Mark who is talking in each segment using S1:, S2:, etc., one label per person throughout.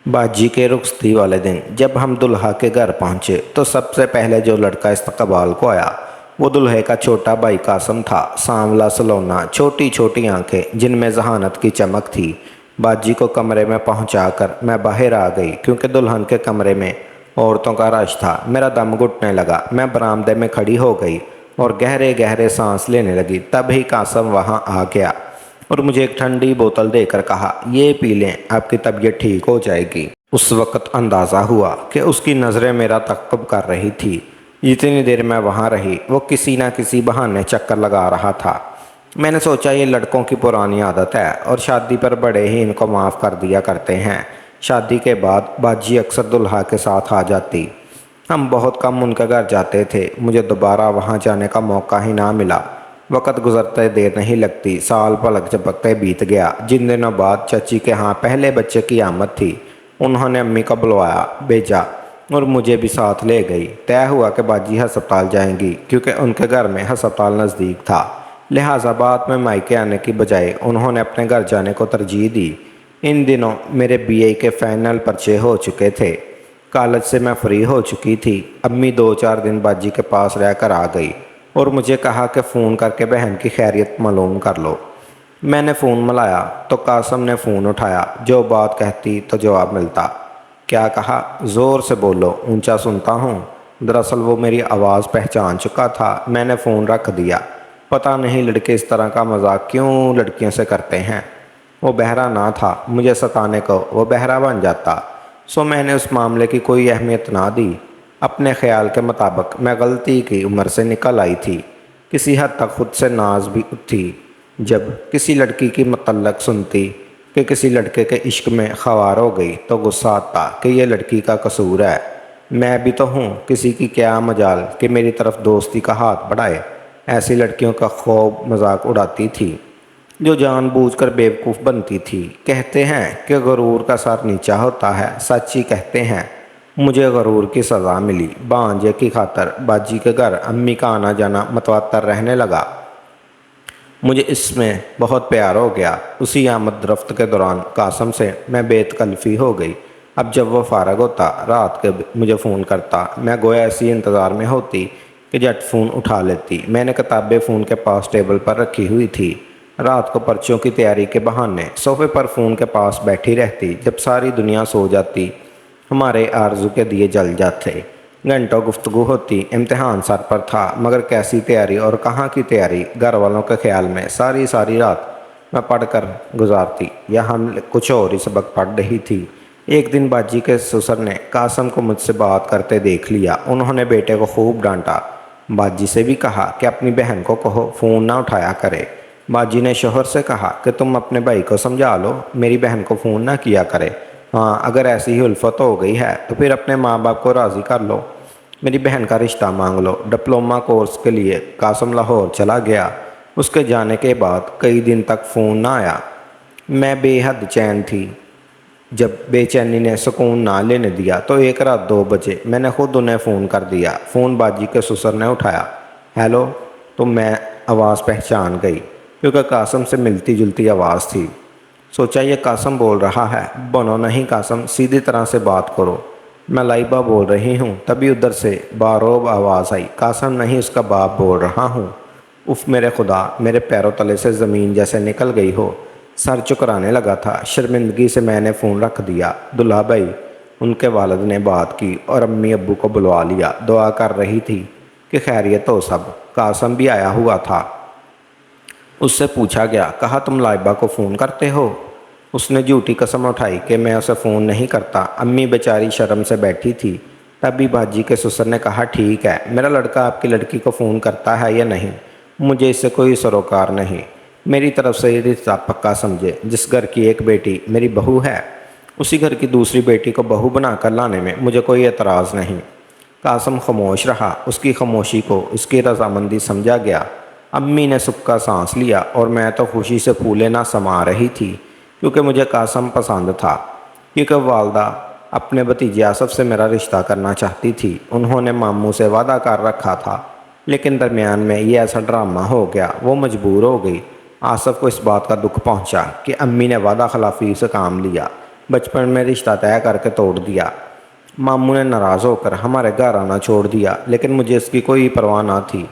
S1: बाजी के रुखसती वाले दिन जब हम दुल्हा के घर पहुंचे तो सबसे पहले जो लड़का इस्तकबाल को आया वो दुल्हे का छोटा भाई कासम था। सांवला सलोना, छोटी छोटी आंखें जिनमें जहानत की चमक थी। बाजी को कमरे में पहुंचाकर मैं बाहर आ गई क्योंकि दुल्हन के कमरे में औरतों का रश था। मेरा दम घुटने लगा। मैं बरामदे में खड़ी हो गई और गहरे गहरे सांस लेने लगी। तभी कासम वहां आ गया और मुझे एक ठंडी बोतल देकर कहा, ये पी लें, आपकी तबीयत ठीक हो जाएगी। उस वक़्त अंदाज़ा हुआ कि उसकी नज़रें मेरा तक़ब्ब कर रही थी। जितनी देर मैं वहाँ रही वो किसी न किसी बहाने चक्कर लगा रहा था। मैंने सोचा ये लड़कों की पुरानी आदत है और शादी पर बड़े ही इनको माफ़ कर दिया करते हैं। शादी के बाद बाजी अक्सर दुल्हा के साथ आ जाती। हम बहुत कम उनके घर जाते थे। मुझे दोबारा वहाँ जाने का मौका ही ना मिला। वक़्त गुजरते देर नहीं लगती, साल पलक झपकते बीत गया। जिन दिनों बाद चाची के यहाँ पहले बच्चे की आमद थी, उन्होंने अम्मी को बुलवाया भेजा और मुझे भी साथ ले गई। तय हुआ कि बाजी हस्पताल जाएंगी क्योंकि उनके घर में हस्पताल नज़दीक था। लिहाजा बाद में मायके आने की बजाय उन्होंने अपने घर जाने को तरजीह दी। इन दिनों मेरे बीए के फाइनल पर्चे हो चुके थे। कॉलेज से मैं फ्री हो चुकी थी। अम्मी 2-4 दिन बाजी के पास रहकर आ गई और मुझे कहा कि फ़ोन करके बहन की खैरियत मालूम कर लो। मैंने फ़ोन मिलाया तो कासम ने फ़ोन उठाया। जो बात कहती तो जवाब मिलता। क्या कहा? ज़ोर से बोलो, ऊंचा सुनता हूँ। दरअसल वो मेरी आवाज़ पहचान चुका था। मैंने फ़ोन रख दिया। पता नहीं लड़के इस तरह का मजाक क्यों लड़कियों से करते हैं। वो बहरा ना था, मुझे सताने को वो बहरा बन जाता। सो मैंने उस मामले की कोई अहमियत ना दी। अपने ख्याल के मुताबिक मैं गलती की उम्र से निकल आई थी। किसी हद तक खुद से नाज भी थी। जब किसी लड़की की मतल्लक सुनती कि किसी लड़के के इश्क में ख्वार हो गई तो गुस्सा आता कि ये लड़की का कसूर है। मैं भी तो हूँ, किसी की क्या मजाल कि मेरी तरफ दोस्ती का हाथ बढ़ाए। ऐसी लड़कियों का खूब मजाक उड़ाती थी जो जानबूझकर बेवकूफ़ बनती थी। कहते हैं कि गरूर का सर नीचा होता है। सच ही कहते हैं। मुझे गरूर की सज़ा मिली। भांजे की खातर बाजी के घर अम्मी का आना जाना मतवातर रहने लगा। मुझे इसमें बहुत प्यार हो गया। उसी आमद रफ्त के दौरान कासम से मैं बेतकल्फ़ी हो गई। अब जब वह फ़ारग होता रात के मुझे फ़ोन करता, मैं गोया ऐसी इंतज़ार में होती कि झट फ़ोन उठा लेती। मैंने किताबें फ़ोन के पास टेबल पर रखी हुई थी। रात को पर्चों की तैयारी के बहाने सोफ़े पर फ़ोन के पास बैठी रहती। जब सारी दुनिया सो जाती, हमारे आरज़ू के दिए जल जाते। घंटों गुफ्तगू होती। इम्तिहान सर पर था मगर कैसी तैयारी और कहाँ की तैयारी। घर वालों के ख्याल में सारी सारी रात मैं पढ़ कर गुजारती या हम कुछ और ही सबक पढ़ रही थी। एक दिन बाजी के ससुर ने कासम को मुझसे बात करते देख लिया। उन्होंने बेटे को खूब डांटा। बाजी से भी कहा कि अपनी बहन को कहो फ़ोन ना उठाया करे। बाजी ने शोहर से कहा कि तुम अपने भाई को समझा लो, मेरी बहन को फ़ोन ना किया करे। हाँ, अगर ऐसी ही उल्फत हो गई है तो फिर अपने माँ बाप को राज़ी कर लो, मेरी बहन का रिश्ता मांग लो। डिप्लोमा कोर्स के लिए कासम लाहौर चला गया। उसके जाने के बाद कई दिन तक फ़ोन ना आया। मैं बेहद चैन थी। जब बेचैनी ने सुकून ना लेने दिया तो एक रात 2 बजे मैंने खुद उन्हें फ़ोन कर दिया। फ़ोन बाजी के ससुर ने उठाया। हेलो। तो मैं आवाज़ पहचान गई क्योंकि कासम से मिलती जुलती आवाज़ थी। सोचा ये कासम बोल रहा है। बनो नहीं कासम, सीधी तरह से बात करो, मैं लाइबा बोल रही हूँ। तभी उधर से बारोब आवाज़ आई, कासम नहीं, उसका बाप बोल रहा हूँ। उफ़ मेरे खुदा, मेरे पैरों तले से ज़मीन जैसे निकल गई हो। सर चुकराने लगा था। शर्मिंदगी से मैंने फ़ोन रख दिया। दुल्हा भाई, उनके वालिद ने बात की और अम्मी अब्बू को बुलवा लिया। दुआ कर रही थी कि खैरियत हो सब। कासम भी आया हुआ था। उससे पूछा गया, कहा तुम लाइबा को फ़ोन करते हो? उसने झूठी कसम उठाई कि मैं उसे फ़ोन नहीं करता। अम्मी बेचारी शर्म से बैठी थी। तभी बाजी के ससुर ने कहा, ठीक है, मेरा लड़का आपकी लड़की को फ़ोन करता है या नहीं, मुझे इससे कोई सरोकार नहीं। मेरी तरफ से ये रिश्ता पक्का समझे। जिस घर की एक बेटी मेरी बहू है, उसी घर की दूसरी बेटी को बहू बना कर लाने में मुझे कोई एतराज़ नहीं। कासम खामोश रहा। उसकी खामोशी को उसकी रजामंदी समझा गया। अम्मी ने सुक्का सांस लिया और मैं तो खुशी से फूले ना समा रही थी क्योंकि मुझे कासम पसंद था। क्योंकि वालदा अपने भतीजे आसफ़ से मेरा रिश्ता करना चाहती थी। उन्होंने मामू से वादा कर रखा था, लेकिन दरमियान में ये ऐसा ड्रामा हो गया, वो मजबूर हो गई। आसफ़ को इस बात का दुख पहुंचा कि अम्मी ने वादा खिलाफ़ी से काम लिया। बचपन में रिश्ता तय करके तोड़ दिया। मामू ने नाराज़ होकर हमारे घर आना छोड़ दिया, लेकिन मुझे इसकी कोई परवाह ना थी।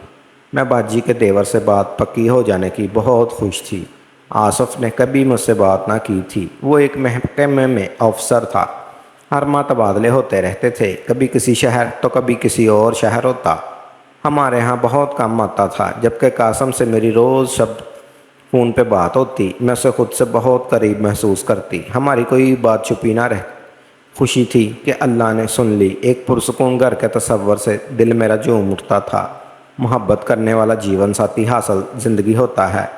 S1: मैं बाजी के देवर से बात पक्की हो जाने की बहुत खुश थी। आसफ ने कभी मुझसे बात ना की थी। वो एक महकमे में अफसर था। हर माह तबादले होते रहते थे, कभी किसी शहर तो कभी किसी और शहर होता। हमारे यहाँ बहुत कम आता था, जबकि कासम से मेरी रोज़ शब्द फ़ोन पे बात होती। मैं उसे खुद से बहुत करीब महसूस करती। हमारी कोई बात छुपी ना रह खुशी थी कि अल्लाह ने सुन ली। एक पुरसुकून घर के तसव्वुर से दिल मेरा झूम उठता था। मोहब्बत करने वाला जीवन साथी हासिल ज़िंदगी होता है।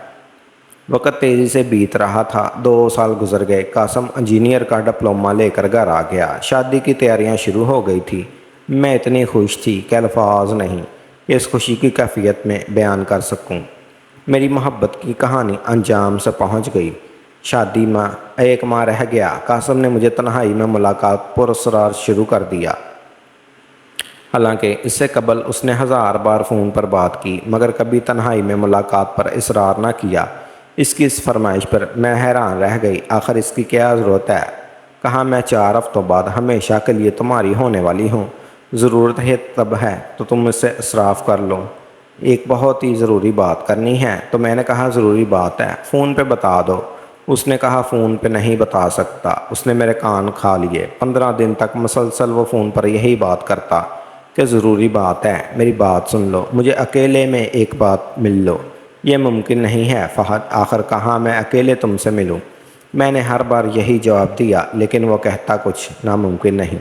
S1: वक्त तेज़ी से बीत रहा था। 2 साल गुजर गए। कासम इंजीनियर का डिप्लोमा लेकर घर आ गया। शादी की तैयारियां शुरू हो गई थी। मैं इतनी खुश थी कि अल्फाज नहीं इस खुशी की कैफियत में बयान कर सकूं। मेरी मोहब्बत की कहानी अंजाम से पहुंच गई। शादी में 1 माह रह गया। कासम ने मुझे तन्हाई में मुलाकात पुरस्कार शुरू कर दिया। हालांकि इससे कबल उसने 1000 बार फ़ोन पर बात की, मगर कभी तन्हाई में मुलाकात पर इसरार न किया। इसकी इस फरमाइश पर मैं हैरान रह गई। आखिर इसकी क्या ज़रूरत है? कहा, मैं 4 हफ्तों बाद हमेशा के लिए तुम्हारी होने वाली हूँ। ज़रूरत है तब है तो तुम मुझसे इसराफ कर लो। एक बहुत ही ज़रूरी बात करनी है। तो मैंने कहा, ज़रूरी बात है, फ़ोन पे बता दो। उसने कहा, फ़ोन पे नहीं बता सकता। उसने मेरे कान खा लिए। 15 दिन तक मुसलसल वो फ़ोन पर यही बात करता कि ज़रूरी बात है, मेरी बात सुन लो, मुझे अकेले में एक बात मिल लो। ये मुमकिन नहीं है फ़हद, आखिर कहाँ मैं अकेले तुमसे मिलूँ। मैंने हर बार यही जवाब दिया, लेकिन वो कहता कुछ नामुमकिन नहीं।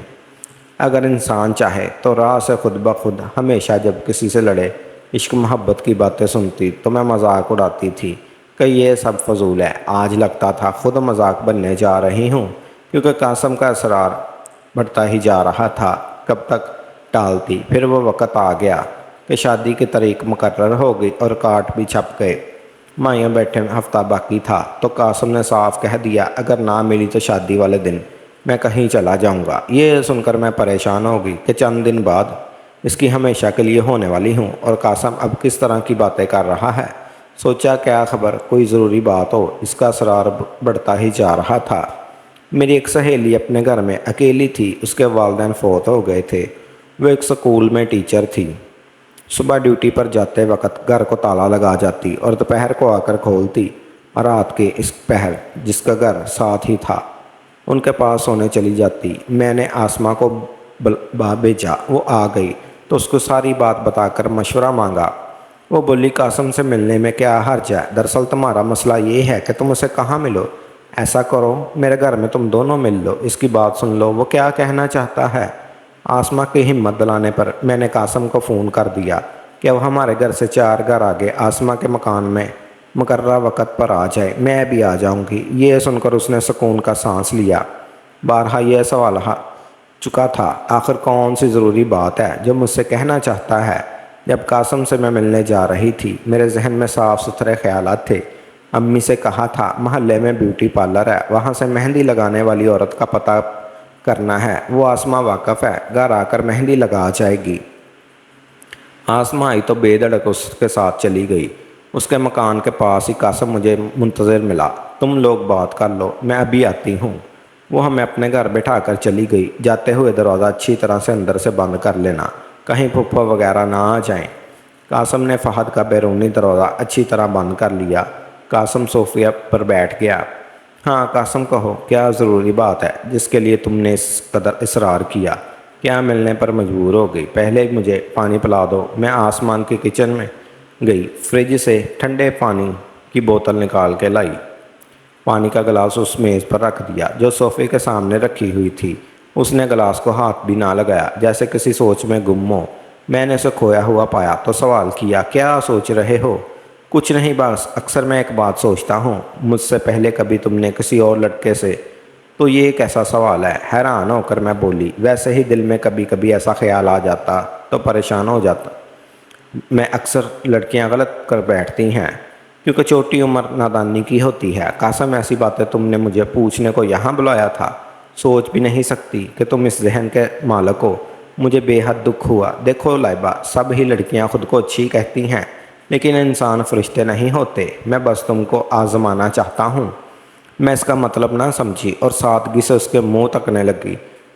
S1: अगर इंसान चाहे तो राह से खुद ब खुद हमेशा जब किसी से लड़े इश्क मोहब्बत की बातें सुनती तो मैं मजाक उड़ाती थी कि ये सब फजूल है। आज लगता था खुद मजाक बनने जा रही हूँ, क्योंकि कासम का असरार बढ़ता ही जा रहा था। कब तक टालती? फिर वो वक़्त आ गया कि शादी की तारीख मुकर्रर हो गई और कार्ड भी छप गए। माइयाँ बैठे हफ्ता बाकी था तो कासम ने साफ कह दिया, अगर ना मिली तो शादी वाले दिन मैं कहीं चला जाऊंगा। ये सुनकर मैं परेशान हो गई कि चंद दिन बाद इसकी हमेशा के लिए होने वाली हूँ और कासम अब किस तरह की बातें कर रहा है। सोचा क्या खबर कोई ज़रूरी बात हो। इसका असरार बढ़ता ही जा रहा था। मेरी एक सहेली अपने घर में अकेली थी। उसके वालिदैन फौत हो गए थे। वो एक स्कूल में टीचर थी। सुबह ड्यूटी पर जाते वक्त घर को ताला लगा जाती और दोपहर को आकर खोलती। रात के इस पहर जिसका घर साथ ही था उनके पास सोने चली जाती। मैंने आसमा को भेजा। वो आ गई तो उसको सारी बात बताकर मशवरा मांगा। वो बोली, कासम से मिलने में क्या हर्ज है? दरअसल तुम्हारा मसला ये है कि तुम उसे कहाँ मिलो। ऐसा करो मेरे घर में तुम दोनों मिल लो, इसकी बात सुन लो वो क्या कहना चाहता है। आसमा की हिम्मत दिलाने पर मैंने कासम को फ़ोन कर दिया कि वह हमारे घर से 4 घर आगे आसमा के मकान में मुकर्रर वक़्त पर आ जाए। मैं भी आ जाऊंगी। ये सुनकर उसने सुकून का सांस लिया। बारहा यह सवाल चुका था, आखिर कौन सी ज़रूरी बात है जो मुझसे कहना चाहता है। जब कासम से मैं मिलने जा रही थी मेरे जहन में साफ़ सुथरे ख्यालात थे। अम्मी से कहा था महल्ले में ब्यूटी पार्लर है, वहाँ से मेहंदी लगाने वाली औरत का पता करना है। वो आसमा वाकफ़ है, घर आकर मेहंदी लगा जाएगी। आसमा आई तो बेधड़क उसके साथ चली गई। उसके मकान के पास ही कासम मुझे मुंतज़िर मिला। तुम लोग बात कर लो, मैं अभी आती हूँ। वो हमें अपने घर बैठा कर चली गई। जाते हुए दरवाज़ा अच्छी तरह से अंदर से बंद कर लेना, कहीं फुफ्फा वगैरह ना आ जाएं। कासम ने फ़हद का बैरूनी दरवाज़ा अच्छी तरह बंद कर लिया। कासम सोफिया पर बैठ गया। हाँ कासम, कहो क्या ज़रूरी बात है जिसके लिए तुमने इस कदर इसरार किया? क्या मिलने पर मजबूर हो गई? पहले मुझे पानी पिला दो। मैं आसमान के किचन में गई, फ्रिज से ठंडे पानी की बोतल निकाल के लाई। पानी का गिलास उस मेज़ पर रख दिया जो सोफ़े के सामने रखी हुई थी। उसने गिलास को हाथ भी ना लगाया, जैसे किसी सोच में गुम हो। मैंने उसे खोया हुआ पाया तो सवाल किया, क्या सोच रहे हो? कुछ नहीं, बस अक्सर मैं एक बात सोचता हूँ, मुझसे पहले कभी तुमने किसी और लड़के से? तो ये कैसा सवाल है? हैरान होकर मैं बोली, वैसे ही दिल में कभी कभी ऐसा ख्याल आ जाता तो परेशान हो जाता। मैं अक्सर लड़कियां गलत कर बैठती हैं क्योंकि छोटी उम्र नादानी की होती है। कासम, ऐसी बातें तुमने मुझे पूछने को यहाँ बुलाया था? सोच भी नहीं सकती कि तुम इस जहन के मालिक हो। मुझे बेहद दुख हुआ। देखो लाइबा, सब ही लड़कियाँ खुद को अच्छी कहती हैं, लेकिन इंसान फरिश्ते नहीं होते। मैं बस तुमको आजमाना चाहता हूँ। میں اس کا مطلب نہ سمجھی اور سادگی سے اس کے منہ تکنے لگی۔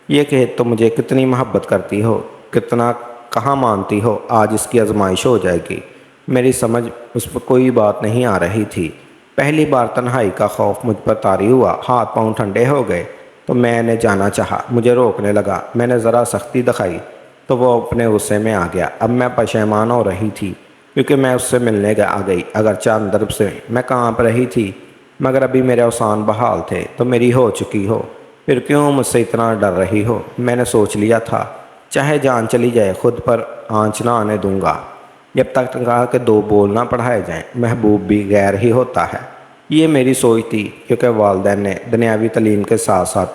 S1: یہ کہ تو مجھے کتنی محبت کرتی ہو، کتنا کہاں مانتی ہو، آج اس کی آزمائش ہو جائے گی۔ میری سمجھ اس پر کوئی بات نہیں آ رہی تھی۔ پہلی بار تنہائی کا خوف مجھ پر طاری ہوا، ہاتھ پاؤں ٹھنڈے ہو گئے تو میں نے جانا چاہا، مجھے روکنے لگا۔ میں نے ذرا سختی دکھائی تو وہ اپنے غصے میں آ گیا۔ اب میں پشیمان ہو رہی تھی کیونکہ میں اس سے ملنے آ گئی، اگرچہ اندر سے میں کانپ رہی تھی، مگر ابھی میرے اوسان بحال تھے۔ تو میری ہو چکی ہو، پھر کیوں مجھ سے اتنا ڈر رہی ہو؟ میں نے سوچ لیا تھا چاہے جان چلی جائے خود پر آنچ نہ آنے دوں گا، جب تک کہا کہ دو بول نہ پڑھائے جائیں۔ محبوب بھی غیر ہی ہوتا ہے، یہ میری سوچ تھی، کیونکہ والدین نے دنیاوی تعلیم کے ساتھ ساتھ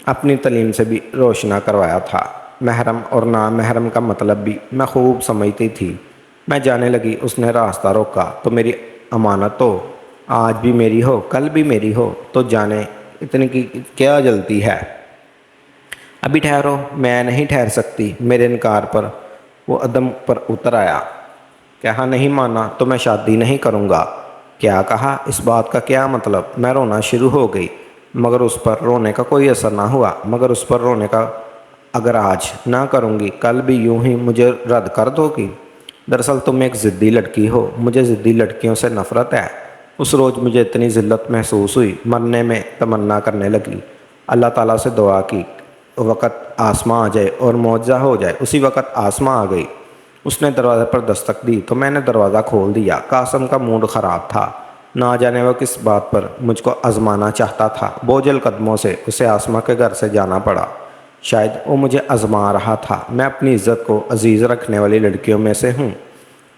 S1: اپنی تعلیم سے بھی روشنا کروایا تھا۔ محرم اور نامحرم کا مطلب بھی میں خوب سمجھتی تھی۔ میں جانے لگی، اس نے راستہ روکا۔ تو میری امانت تو آج بھی میری ہو، کل بھی میری ہو، تو جانے اتنی کی کیا جلتی ہے؟ ابھی ٹھہرو۔ میں نہیں ٹھہر سکتی۔ میرے انکار پر وہ عدم پر اتر آیا۔ کہا نہیں مانا تو میں شادی نہیں کروں گا۔ کیا کہا؟ اس بات کا کیا مطلب؟ میں رونا شروع ہو گئی، مگر اس پر رونے کا کوئی اثر نہ ہوا۔ اگر آج نہ کروں گی، کل بھی یوں ہی مجھے رد کر دو گی؟ دراصل تم ایک ضدی لڑکی ہو، مجھے ضدی لڑکیوں سے نفرت ہے۔ اس روز مجھے اتنی ذلت محسوس ہوئی، مرنے میں تمنا کرنے لگی، اللہ تعالیٰ سے دعا کی وقت آسماں آ جائے اور معجزہ ہو جائے۔ اسی وقت آسماں آ گئی۔ اس نے دروازے پر دستک دی تو میں نے دروازہ کھول دیا۔ قاسم کا موڈ خراب تھا، نہ جانے وہ کس بات پر مجھ کو آزمانا چاہتا تھا۔ بوجھل قدموں سے اسے آسماں کے گھر سے جانا پڑا۔ شاید وہ مجھے آزما رہا تھا۔ میں اپنی عزت کو عزیز رکھنے والی لڑکیوں میں سے ہوں۔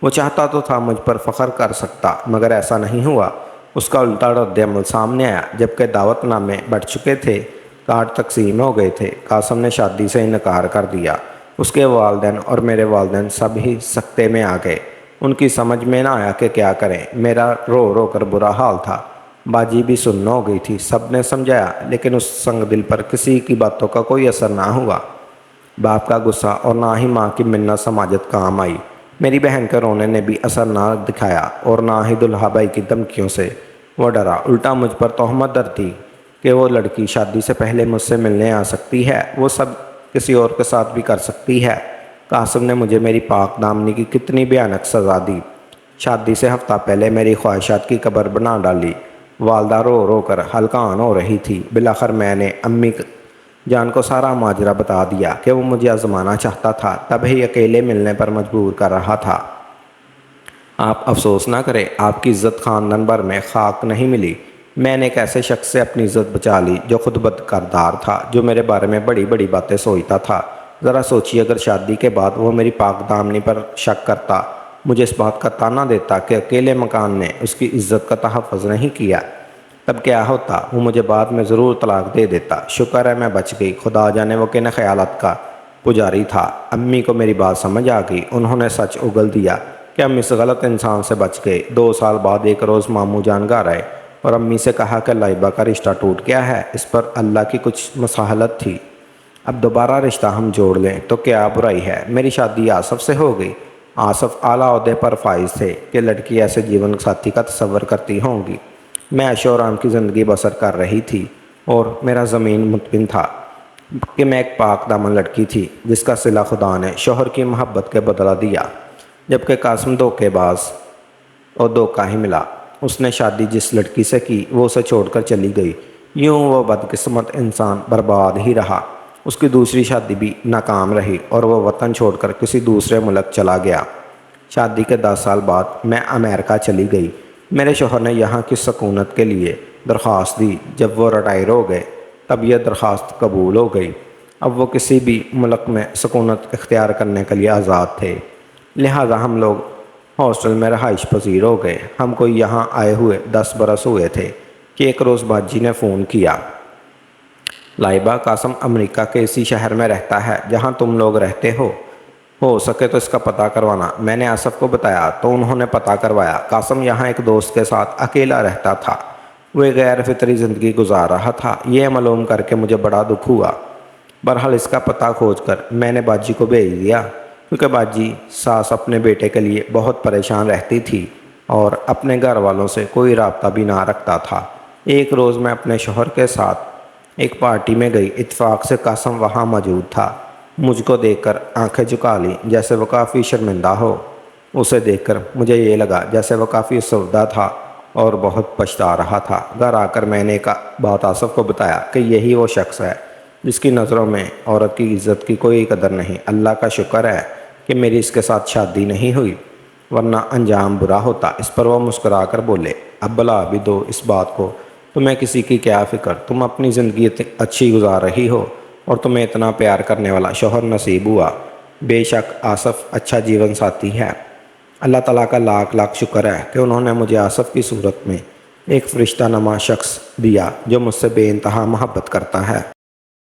S1: وہ چاہتا تو تھا مجھ پر فخر کر سکتا، مگر ایسا نہیں ہوا۔ اس کا الٹا رد عمل سامنے آیا۔ جبکہ دعوت نامے بڑھ چکے تھے، کارڈ تقسیم ہو گئے تھے، قاسم نے شادی سے انکار کر دیا۔ اس کے والدین اور میرے والدین سب ہی سکتے میں آ گئے۔ ان کی سمجھ میں نہ آیا کہ کیا کریں۔ میرا رو رو کر برا حال تھا۔ باجی بھی سن ہو گئی تھی۔ سب نے سمجھایا، لیکن اس سنگ دل پر کسی کی باتوں کا کوئی اثر نہ ہوا۔ باپ کا غصہ اور نہ ہی ماں کی منت سماجت کام آئی۔ میری بہن کے رونے نے بھی اثر نہ دکھایا، اور نہ ہی دلہا بھائی کی دھمکیوں سے وہ ڈرا۔ الٹا مجھ پر تہمت ڈرتی کہ وہ لڑکی شادی سے پہلے مجھ سے ملنے آ سکتی ہے، وہ سب کسی اور کے ساتھ بھی کر سکتی ہے۔ قاسم نے مجھے میری پاک دامنی کی کتنی بھیانک سزا دی۔ شادی سے ہفتہ پہلے میری خواہشات کی قبر بنا ڈالی۔ والدہ رو رو کر ہلکان ہو رہی تھی۔ بالآخر میں نے امی جان کو سارا ماجرا بتا دیا کہ وہ مجھے آزمانا چاہتا تھا، تب ہی اکیلے ملنے پر مجبور کر رہا تھا۔ آپ افسوس نہ کریں، آپ کی عزت خاندان بھر میں خاک نہیں ملی۔ میں نے ایک ایسے شخص سے اپنی عزت بچا لی جو خود بد کردار تھا، جو میرے بارے میں بڑی بڑی باتیں سوچتا تھا۔ ذرا سوچیے، اگر شادی کے بعد وہ میری پاک دامنی پر شک کرتا، مجھے اس بات کا تانا دیتا کہ اکیلے مکان نے اس کی عزت کا تحفظ نہیں کیا، تب کیا ہوتا؟ وہ مجھے بعد میں ضرور طلاق دے دیتا۔ شکر ہے میں بچ گئی۔ خدا جانے وہ کن خیالات کا پجاری تھا۔ امی کو میری بات سمجھ آ گئی۔ انہوں نے سچ اگل دیا کہ ہم اس غلط انسان سے بچ گئے۔ 2 سال بعد ایک روز ماموں جان گھر آئے اور امی سے کہا کہ لائبہ کا رشتہ ٹوٹ گیا ہے۔ اس پر اللہ کی کچھ مساہلت تھی، اب دوبارہ رشتہ ہم جوڑ لیں تو کیا برائی ہے؟ میری شادی آصف سے ہو گئی۔ آصف اعلیٰ عہدے پر فائز تھے کہ لڑکی ایسے جیون ساتھی کا تصور کرتی ہوں گی۔ میں عیش و آرام کی زندگی بسر کر رہی تھی، اور میرا ضمیر مطمئن تھا کہ میں ایک پاک دامن لڑکی تھی جس کا صلہ خدا نے شوہر کی محبت کے بدلہ دیا۔ جبکہ قاسم دھوکے باز اور دھوکہ ہی ملا۔ اس نے شادی جس لڑکی سے کی وہ اسے چھوڑ کر چلی گئی۔ یوں وہ بدقسمت انسان برباد ہی رہا۔ اس کی دوسری شادی بھی ناکام رہی اور وہ وطن چھوڑ کر کسی دوسرے ملک چلا گیا۔ شادی کے 10 سال بعد میں امریکہ چلی گئی۔ میرے شوہر نے یہاں کی سکونت کے لیے درخواست دی۔ جب وہ ریٹائر ہو گئے تب یہ درخواست قبول ہو گئی۔ اب وہ کسی بھی ملک میں سکونت اختیار کرنے کے لیے آزاد تھے، لہٰذا ہم لوگ ہاسٹل میں رہائش پذیر ہو گئے۔ ہم کو یہاں آئے ہوئے 10 برس ہوئے تھے کہ ایک روز باجی نے فون کیا، لائبہ، قاسم امریکہ کے اسی شہر میں رہتا ہے جہاں تم لوگ رہتے ہو سکے تو اس کا پتہ کروانا۔ میں نے آصف کو بتایا تو انہوں نے پتہ کروایا۔ قاسم یہاں ایک دوست کے ساتھ اکیلا رہتا تھا۔ وہ ایک غیر فطری زندگی گزار رہا تھا۔ یہ معلوم کر کے مجھے بڑا دکھ ہوا۔ بہرحال اس کا پتہ کھوج کر میں نے باجی کو بھیج دیا، کیونکہ باجی ساس اپنے بیٹے کے لیے بہت پریشان رہتی تھی اور اپنے گھر والوں سے کوئی رابطہ بھی نہ رکھتا تھا۔ ایک روز میں اپنے شوہر کے ساتھ ایک پارٹی میں گئی۔ اتفاق سے قاسم وہاں موجود تھا۔ مجھ کو دیکھ کر آنکھیں جھکا لی جیسے وہ کافی شرمندہ ہو۔ اسے دیکھ کر مجھے یہ لگا جیسے وہ کافی افسردہ تھا اور بہت پچھتا رہا تھا۔ گھر آ کر میں نے بات آصف کو بتایا کہ یہی وہ شخص ہے جس کی نظروں میں عورت کی عزت کی کوئی قدر نہیں۔ اللہ کا شکر ہے کہ میری اس کے ساتھ شادی نہیں ہوئی، ورنہ انجام برا ہوتا۔ اس پر وہ مسکرا کر بولے، اب بلا بھی دو اس بات کو، تمہیں کسی کی کیا فکر، تم اپنی زندگی اچھی گزار رہی ہو اور تمہیں اتنا پیار کرنے والا شوہر نصیب ہوا۔ بے شک آصف اچھا جیون ساتھی ہے۔ اللہ تعالیٰ کا لاکھ لاکھ شکر ہے کہ انہوں نے مجھے آصف کی صورت میں ایک فرشتہ نما شخص دیا جو مجھ سے بے انتہا محبت کرتا ہے۔